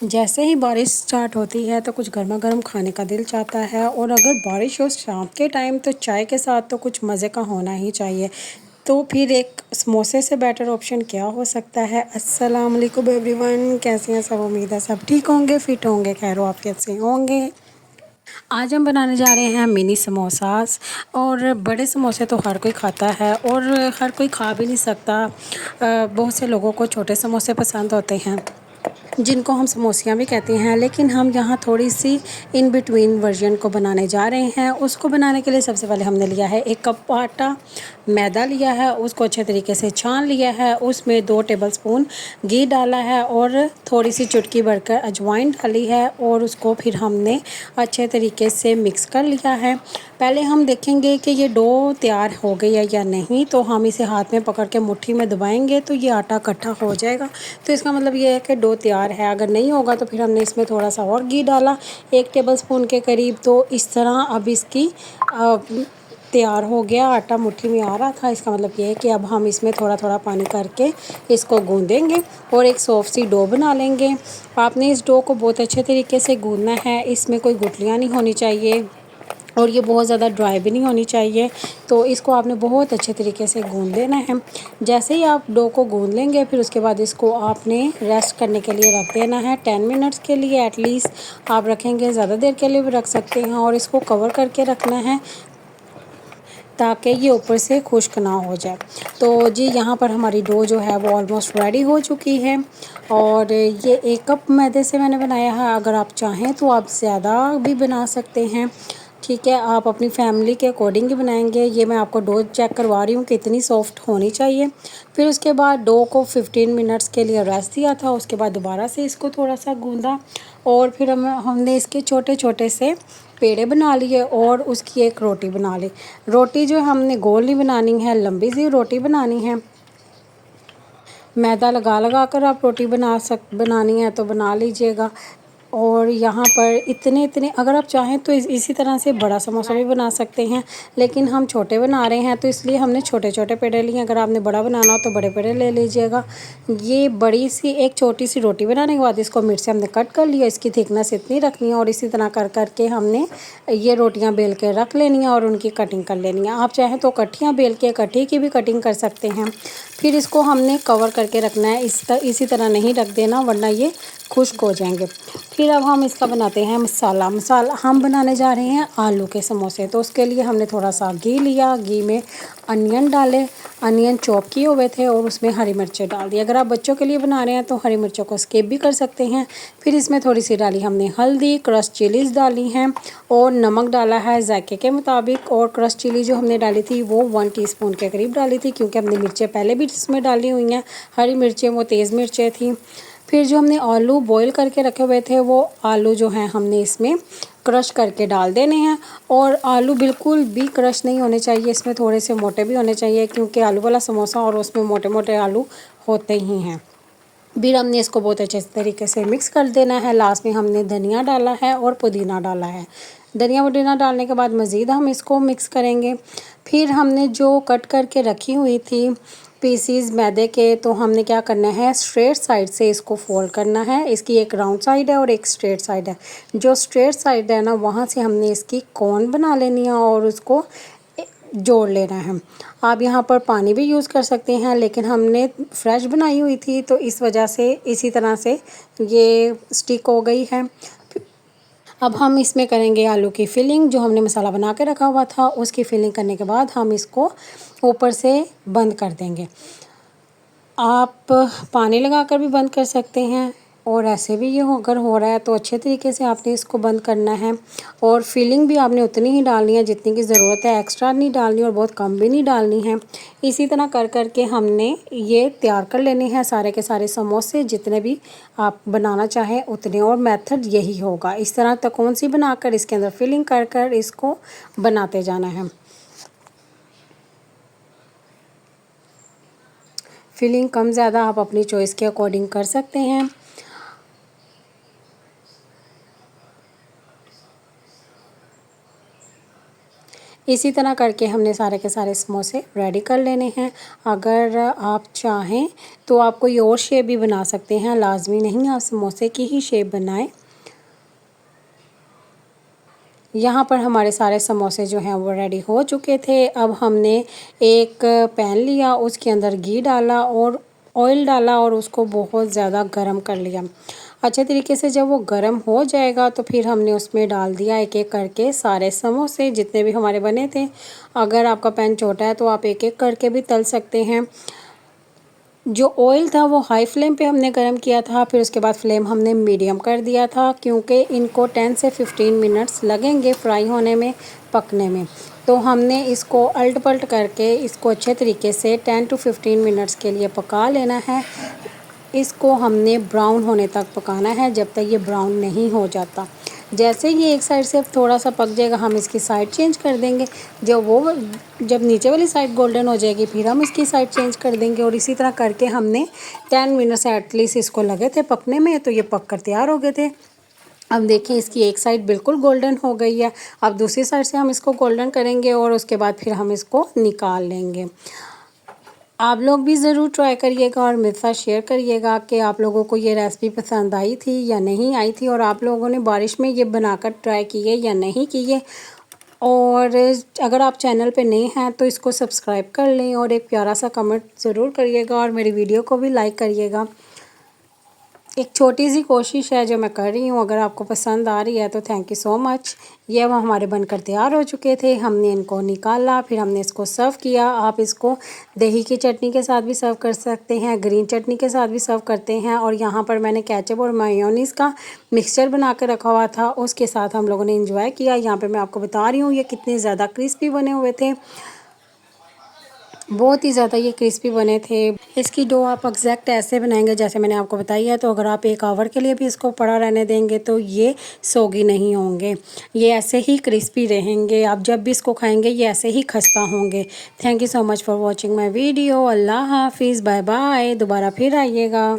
जैसे ही बारिश स्टार्ट होती है तो कुछ गर्मा गर्म खाने का दिल चाहता है, और अगर बारिश हो शाम के टाइम तो चाय के साथ तो कुछ मज़े का होना ही चाहिए। तो फिर एक समोसे से बेटर ऑप्शन क्या हो सकता है। अस्सलाम वालेकुम एवरीवन, कैसे हैं सब। उम्मीद है सब ठीक होंगे, फिट होंगे, खैर आफियत से होंगे। आज हम बनाने जा रहे हैं मिनी समोसास। और बड़े समोसे तो हर कोई खाता है और हर कोई खा भी नहीं सकता। बहुत से लोगों को छोटे समोसे पसंद होते हैं, जिनको हम समोसियाँ भी कहते हैं, लेकिन हम यहाँ थोड़ी सी इन बिटवीन वर्जन को बनाने जा रहे हैं। उसको बनाने के लिए सबसे पहले हमने लिया है 1 कप आटा, मैदा लिया है, उसको अच्छे तरीके से छान लिया है, उसमें 2 टेबलस्पून घी डाला है और थोड़ी सी चुटकी भरकर अजवाइन डाली है, और उसको फिर हमने अच्छे तरीके से मिक्स कर लिया है। पहले हम देखेंगे कि ये डो तैयार हो गई है या नहीं, तो हम इसे हाथ में पकड़ के मुट्ठी में दबाएंगे तो ये आटा इकट्ठा हो जाएगा, तो इसका मतलब ये है कि डो तैयार है। अगर नहीं होगा तो फिर हमने इसमें थोड़ा सा और घी डाला, 1 टेबलस्पून के करीब। तो इस तरह अब इसकी तैयार हो गया, आटा मुट्ठी में आ रहा था। इसका मतलब ये है कि अब हम इसमें थोड़ा थोड़ा पानी करके इसको गूँधेंगे और एक सॉफ्ट सी डो बना लेंगे। आपने इस डो को बहुत अच्छे तरीके से गूँधना है, इसमें कोई गुठलियाँ नहीं होनी चाहिए और ये बहुत ज़्यादा ड्राई भी नहीं होनी चाहिए। तो इसको आपने बहुत अच्छे तरीके से गूँध लेना है। जैसे ही आप डो को गूँध लेंगे फिर उसके बाद इसको आपने रेस्ट करने के लिए रख देना है 10 मिनट्स के लिए एटलीस्ट। आप रखेंगे ज़्यादा देर के लिए भी रख सकते हैं, और इसको कवर करके रखना है ताकि ये ऊपर से खुश्क ना हो जाए। तो जी यहाँ पर हमारी डो जो है वो ऑलमोस्ट रेडी हो चुकी है, और ये 1 कप मैदे से मैंने बनाया है। अगर आप चाहें तो आप ज़्यादा भी बना सकते हैं, ठीक है, आप अपनी फैमिली के अकॉर्डिंग ही बनाएंगे। ये मैं आपको डो चेक करवा रही हूँ कि इतनी सॉफ्ट होनी चाहिए। फिर उसके बाद डो को 15 मिनट्स के लिए रेस्ट दिया था, उसके बाद दोबारा से इसको थोड़ा सा गूँधा, और फिर हमने इसके छोटे छोटे से पेड़े बना लिए और उसकी एक रोटी बना ली। रोटी जो हमने गोल नहीं बनानी है, लंबी सी रोटी बनानी है। मैदा लगा लगा कर आप रोटी बनानी है तो बना लीजिएगा। और यहाँ पर इतने इतने अगर आप चाहें तो इसी तरह से बड़ा समोसा भी बना सकते हैं, लेकिन हम छोटे बना रहे हैं तो इसलिए हमने छोटे छोटे पेड़े लिए। अगर आपने बड़ा बनाना हो तो बड़े पेड़े ले लीजिएगा। ये बड़ी सी एक छोटी सी रोटी बनाने के बाद इसको मिर्च से हमने कट कर लिया। इसकी थिकनेस इतनी रखनी है, और इसी तरह कर करके हमने ये रोटियां बेल के रख लेनी है और उनकी कटिंग कर लेनी है। आप चाहें तो कट्ठियाँ बेल के कट्ठी की भी कटिंग कर सकते हैं। फिर इसको हमने कवर करके रखना है, इसी तरह नहीं रख देना वरना ये खुश्क हो जाएंगे। फिर अब हम इसका बनाते हैं मसाला। हम बनाने जा रहे हैं आलू के समोसे। तो उसके लिए हमने थोड़ा सा घी लिया, घी में अनियन डाले, अनियन चॉप किए हुए थे, और उसमें हरी मिर्चें डाल दी। अगर आप बच्चों के लिए बना रहे हैं तो हरी मिर्चों को स्किप भी कर सकते हैं। फिर इसमें थोड़ी सी डाली हमने हल्दी, क्रश चिलीज़ डाली हैं, और नमक डाला है जायके के मुताबिक। और क्रश चिली जो हमने डाली थी वो 1 टीस्पून के करीब डाली थी, क्योंकि हमने मिर्चें पहले भी इसमें डाली हुई हैं। हरी मिर्चें वो तेज़ मिर्चें थी। फिर जो हमने आलू बॉईल करके रखे हुए थे वो आलू जो हैं हमने इसमें क्रश करके डाल देने हैं। और आलू बिल्कुल भी क्रश नहीं होने चाहिए, इसमें थोड़े से मोटे भी होने चाहिए, क्योंकि आलू वाला समोसा और उसमें मोटे मोटे आलू होते ही हैं। फिर हमने इसको बहुत अच्छे तरीके से मिक्स कर देना है। लास्ट में हमने धनिया डाला है और पुदीना डाला है। धनिया पुदीना डालने के बाद मज़ीद हम इसको मिक्स करेंगे। फिर हमने जो कट करके रखी हुई थी पीसीज मैदे के, तो हमने क्या करना है, स्ट्रेट साइड से इसको फोल्ड करना है। इसकी एक राउंड साइड है और एक स्ट्रेट साइड है। जो स्ट्रेट साइड है ना, वहाँ से हमने इसकी कोन बना लेनी है और उसको जोड़ लेना है। आप यहाँ पर पानी भी यूज़ कर सकते हैं, लेकिन हमने फ्रेश बनाई हुई थी तो इस वजह से इसी तरह से ये स्टिक हो गई है। अब हम इसमें करेंगे आलू की फिलिंग। जो हमने मसाला बना के रखा हुआ था उसकी फिलिंग करने के बाद हम इसको ऊपर से बंद कर देंगे। आप पानी लगाकर भी बंद कर सकते हैं, और ऐसे भी ये अगर हो रहा है तो अच्छे तरीके से आपने इसको बंद करना है। और फिलिंग भी आपने उतनी ही डालनी है जितनी की ज़रूरत है, एक्स्ट्रा नहीं डालनी और बहुत कम भी नहीं डालनी है। इसी तरह कर कर के हमने ये तैयार कर लेने हैं सारे के सारे समोसे, जितने भी आप बनाना चाहें उतने। और मेथड यही होगा, इस तरह तकोन सी बनाकर इसके अंदर फिलिंग कर कर इसको बनाते जाना है। फिलिंग कम ज़्यादा आप अपनी चॉइस के अकॉर्डिंग कर सकते हैं। इसी तरह करके हमने सारे के सारे समोसे रेडी कर लेने हैं। अगर आप चाहें तो आप कोई और शेप भी बना सकते हैं, लाजमी नहीं आप समोसे की ही शेप बनाएं। यहाँ पर हमारे सारे समोसे जो हैं वो रेडी हो चुके थे। अब हमने एक पैन लिया, उसके अंदर घी डाला और ऑयल डाला और उसको बहुत ज़्यादा गर्म कर लिया। अच्छे तरीके से जब वो गर्म हो जाएगा तो फिर हमने उसमें डाल दिया एक एक करके सारे समोसे जितने भी हमारे बने थे। अगर आपका पैन छोटा है तो आप एक एक करके भी तल सकते हैं। जो ऑयल था वो हाई फ्लेम पे हमने गरम किया था, फिर उसके बाद फ्लेम हमने मीडियम कर दिया था क्योंकि इनको 10 से 15 मिनट्स लगेंगे फ्राई होने में, पकने में। तो हमने इसको अल्ट पल्ट करके इसको अच्छे तरीके से 10 टू 15 मिनट्स के लिए पका लेना है। इसको हमने ब्राउन होने तक पकाना है, जब तक ये ब्राउन नहीं हो जाता। जैसे ही एक साइड से थोड़ा सा पक जाएगा हम इसकी साइड चेंज कर देंगे। जब नीचे वाली साइड गोल्डन हो जाएगी फिर हम इसकी साइड चेंज कर देंगे। और इसी तरह करके हमने 10 मिनट्स एटलीस्ट इसको लगे थे पकने में, तो ये पक कर तैयार हो गए थे। अब देखिए इसकी एक साइड बिल्कुल गोल्डन हो गई है। अब दूसरी साइड से हम इसको गोल्डन करेंगे और उसके बाद फिर हम इसको निकाल लेंगे। आप लोग भी ज़रूर ट्राई करिएगा और मेरे साथ शेयर करिएगा कि आप लोगों को ये रेसिपी पसंद आई थी या नहीं आई थी, और आप लोगों ने बारिश में ये बनाकर ट्राई किए या नहीं किए। और अगर आप चैनल पे नए हैं तो इसको सब्सक्राइब कर लें और एक प्यारा सा कमेंट ज़रूर करिएगा और मेरी वीडियो को भी लाइक करिएगा। एक छोटी सी कोशिश है जो मैं कर रही हूँ, अगर आपको पसंद आ रही है तो थैंक यू सो मच। ये वो हमारे बनकर तैयार हो चुके थे, हमने इनको निकाला, फिर हमने इसको सर्व किया। आप इसको दही की चटनी के साथ भी सर्व कर सकते हैं, ग्रीन चटनी के साथ भी सर्व करते हैं। और यहाँ पर मैंने केचप और मेयोनीज़ का मिक्सचर बना कर रखा हुआ था, उसके साथ हम लोगों ने इंजॉय किया। यहाँ पर मैं आपको बता रही हूँ ये कितने ज़्यादा क्रिस्पी बने हुए थे, बहुत ही ज़्यादा ये क्रिस्पी बने थे। इसकी डो आप एग्जैक्ट ऐसे बनाएंगे जैसे मैंने आपको बताई है, तो अगर आप 1 आवर के लिए भी इसको पड़ा रहने देंगे तो ये सोगी नहीं होंगे, ये ऐसे ही क्रिस्पी रहेंगे। आप जब भी इसको खाएंगे ये ऐसे ही खस्ता होंगे। Thank you so much for watching my video. अल्लाह हाफिज़, बाय बाय, दोबारा फिर आइएगा।